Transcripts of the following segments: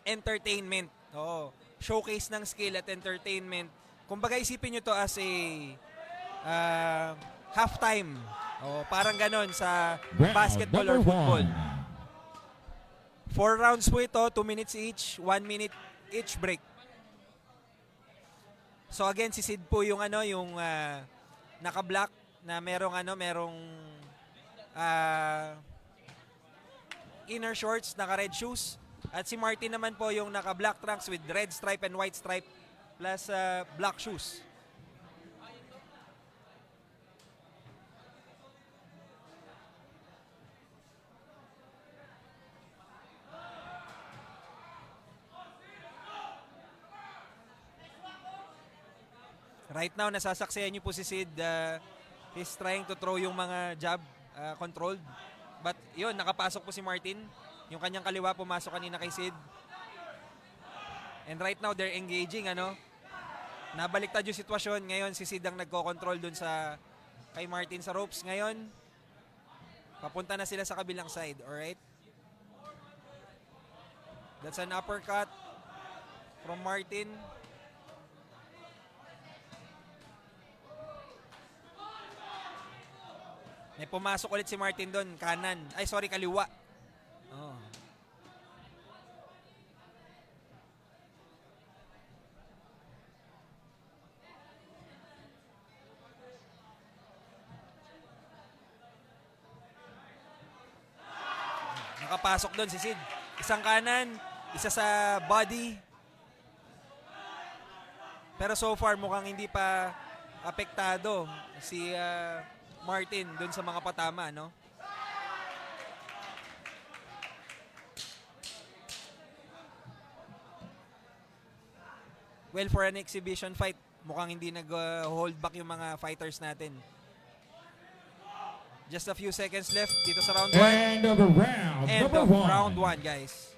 entertainment. Oo. Showcase ng skill at entertainment. Kumbaga isipin nyo to as a halftime. Parang ganon sa basketball or football. 4 rounds po ito, 2 minutes each, 1 minute each break. So again, si Sid po yung yung naka-black na merong inner shorts, naka-red shoes. At si Martin naman po yung naka-black trunks with red stripe and white stripe plus black shoes. Right now, nasasaksihan niyo po si Sid. He's trying to throw yung mga jab controlled. But yun, nakapasok po si Martin. Yung kanyang kaliwa pumasok kanina kay Sid. And right now, they're engaging. Nabaliktad yung sitwasyon. Ngayon, si Sid ang nagko-control dun kay Martin sa ropes. Ngayon, papunta na sila sa kabilang side. Alright? That's an uppercut from Martin. May pumasok ulit si Martin doon, kanan. Ay, sorry, kaliwa. Oh. Nakapasok doon si Sid. Isang kanan, isa sa body. Pero so far, mukhang hindi pa apektado si Martin dun sa mga patama, no? Well, for an exhibition fight, mukhang hindi nag-hold back yung mga fighters natin. Just a few seconds left dito sa round 1. End of the round. End of round 1, guys.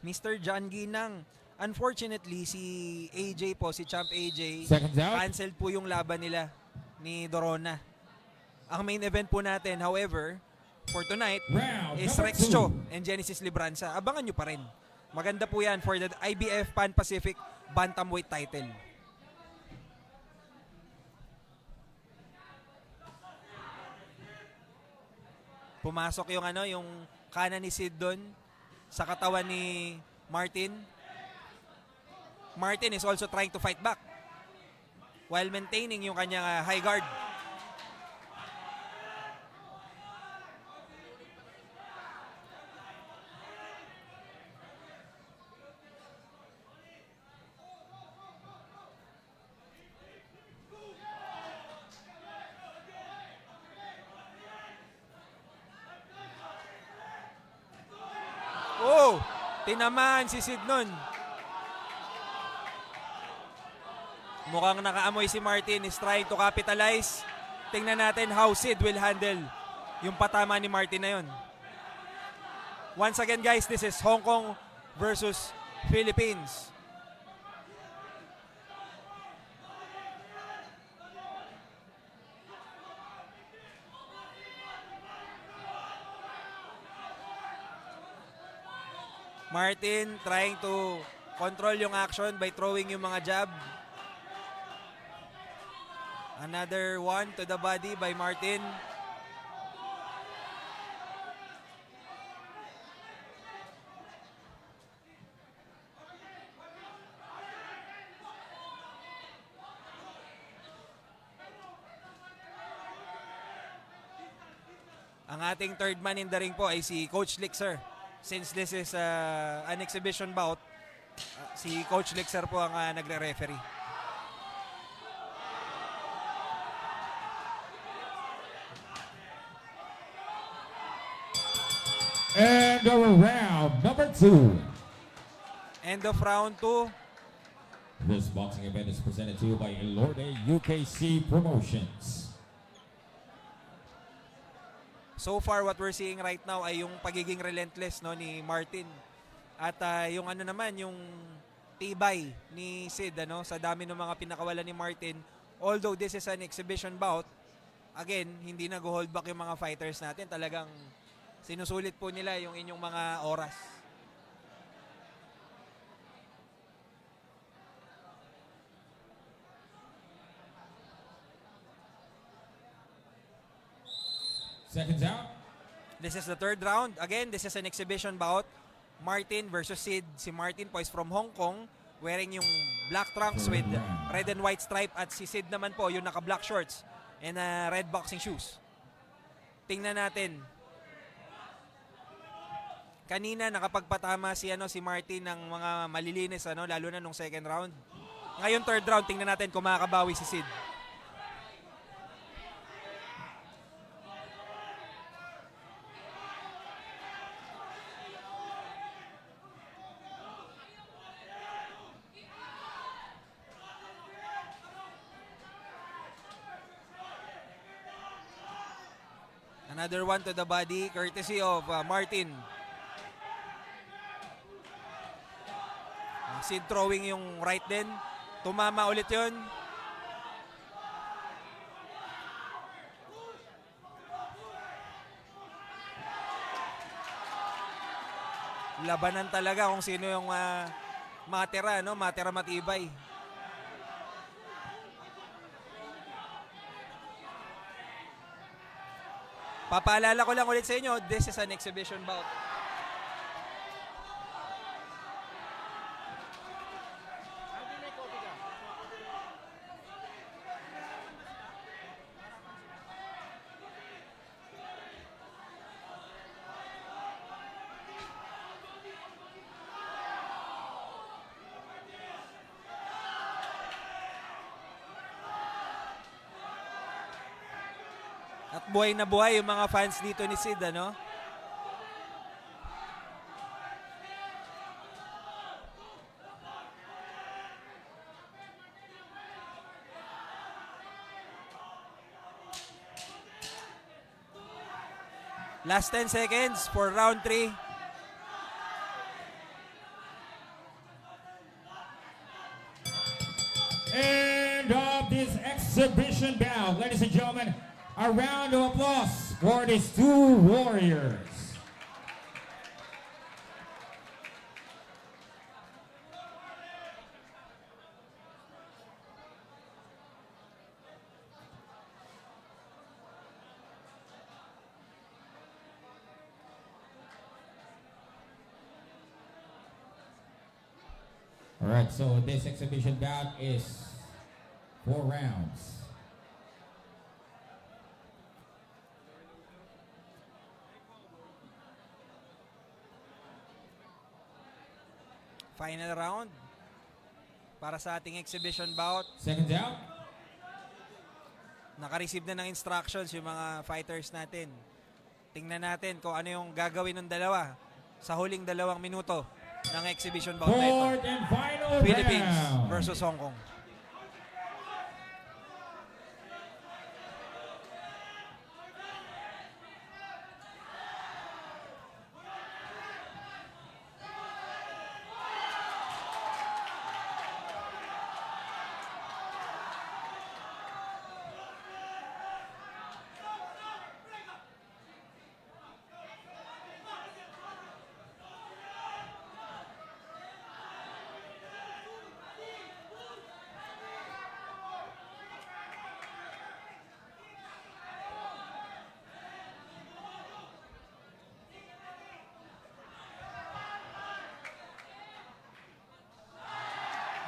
Mr. John Ginang. Unfortunately, si AJ po, si Champ AJ, Seconds out. canceled po yung laban nila ni Dorona. Ang main event po natin, however, for tonight, Round is number Rex Cho 2. and Genesis Libranza. Abangan nyo pa rin. Maganda po yan for the IBF Pan-Pacific Bantamweight title. Pumasok yung yung kanan ni Sid doon sa katawan ni Martin. Martin is also trying to fight back while maintaining yung kanyang high guard. Oh, tinamaan si Sid nun. Mukhang nakaamoy si Martin, is trying to capitalize. Tingnan natin how Sid will handle yung patama ni Martin na yun. Once again guys, this is Hong Kong versus Philippines. Martin trying to control yung action by throwing yung mga jab. Another one to the body by Martin. Ang ating third man in the ring po ay si Coach Lixer. Since this is an exhibition bout, si Coach Lixer po ang nagre-referee. End of round number 2. End of round 2. This boxing event is presented to you by Elorde UKC Promotions. So far, what we're seeing right now ay yung pagiging relentless, no, ni Martin. At yung ano naman, yung tibay ni Sid, ano, sa dami ng mga pinakawalan ni Martin. Although this is an exhibition bout, again, hindi nag-hold back yung mga fighters natin. Talagang sinusulit po nila yung inyong mga oras. Seconds out. This is the third round. Again, this is an exhibition bout. Martin versus Sid. Si Martin po is from Hong Kong, wearing yung black trunks with red and white stripe. At si Sid naman po, yung naka-black shorts and red boxing shoes. Tingnan natin. Kanina nakapagpatama si Martin ng mga malilinis, lalo na nung second round. Ngayon third round, tingnan natin kung makakabawi si Sid. Another one to the body, courtesy of Martin. Sid throwing yung right din. Tumama ulit yun. Labanan talaga kung sino yung matira, no? Matira matibay. Papaalala ko lang ulit sa inyo, this is an exhibition bout. At buhay na buhay yung mga fans dito ni Sid, ano? Last 10 seconds for round 3. End of this exhibition bout. Ladies and gentlemen, a round of applause for these two warriors. All right, so this exhibition bout is 4 rounds. Final round para sa ating exhibition bout. Seconds out. Naka-receive na ng instructions yung mga fighters natin. Tingnan natin kung ano yung gagawin ng dalawa sa huling 2 minuto ng exhibition bout na ito. Fourth and final Philippines round. versus Hong Kong.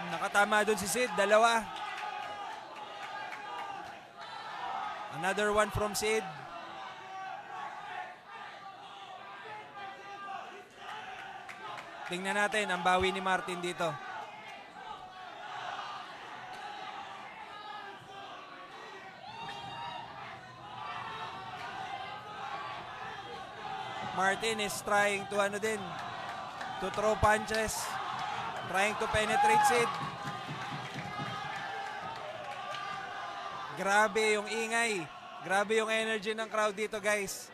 Nakatama doon si Sid, 2. Another one from Sid. Tingnan natin ang bawi ni Martin dito. Martin is trying to throw punches, trying to penetrate Sid. Grabe yung ingay. Grabe yung energy ng crowd dito, guys.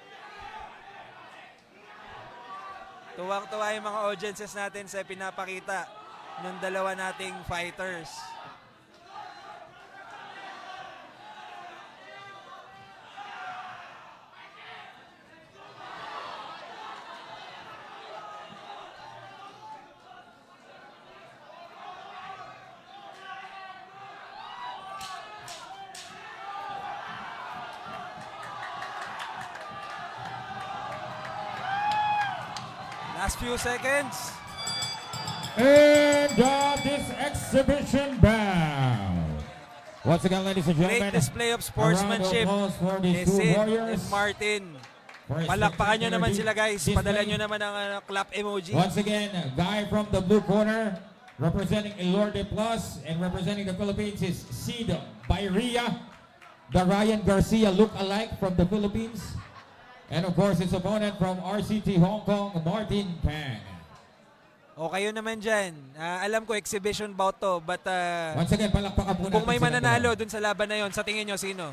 Tuwang-tuwa yung mga audiences natin sa pinapakita ng dalawa nating fighters. Last few seconds. End of this exhibition bout. Once again, ladies and Great gentlemen, display of sportsmanship a round of applause for ni these two Sid warriors. and Martin. For a Palakpakan nyo naman spectacular sila, guys. display. Padala nyo naman ang clap emoji. Once again, a guy from the blue corner representing Elorde Plus and representing the Philippines is Sid Bayria, the Ryan Garcia look-alike from the Philippines. And of course, his opponent from RCT Hong Kong, Martin Pang. O kayo naman dyan. Alam ko exhibition bout to, but Once again, palakpakan po kung natin may sila mananalo dalawa. dun sa laban na yon, sa tingin nyo sino?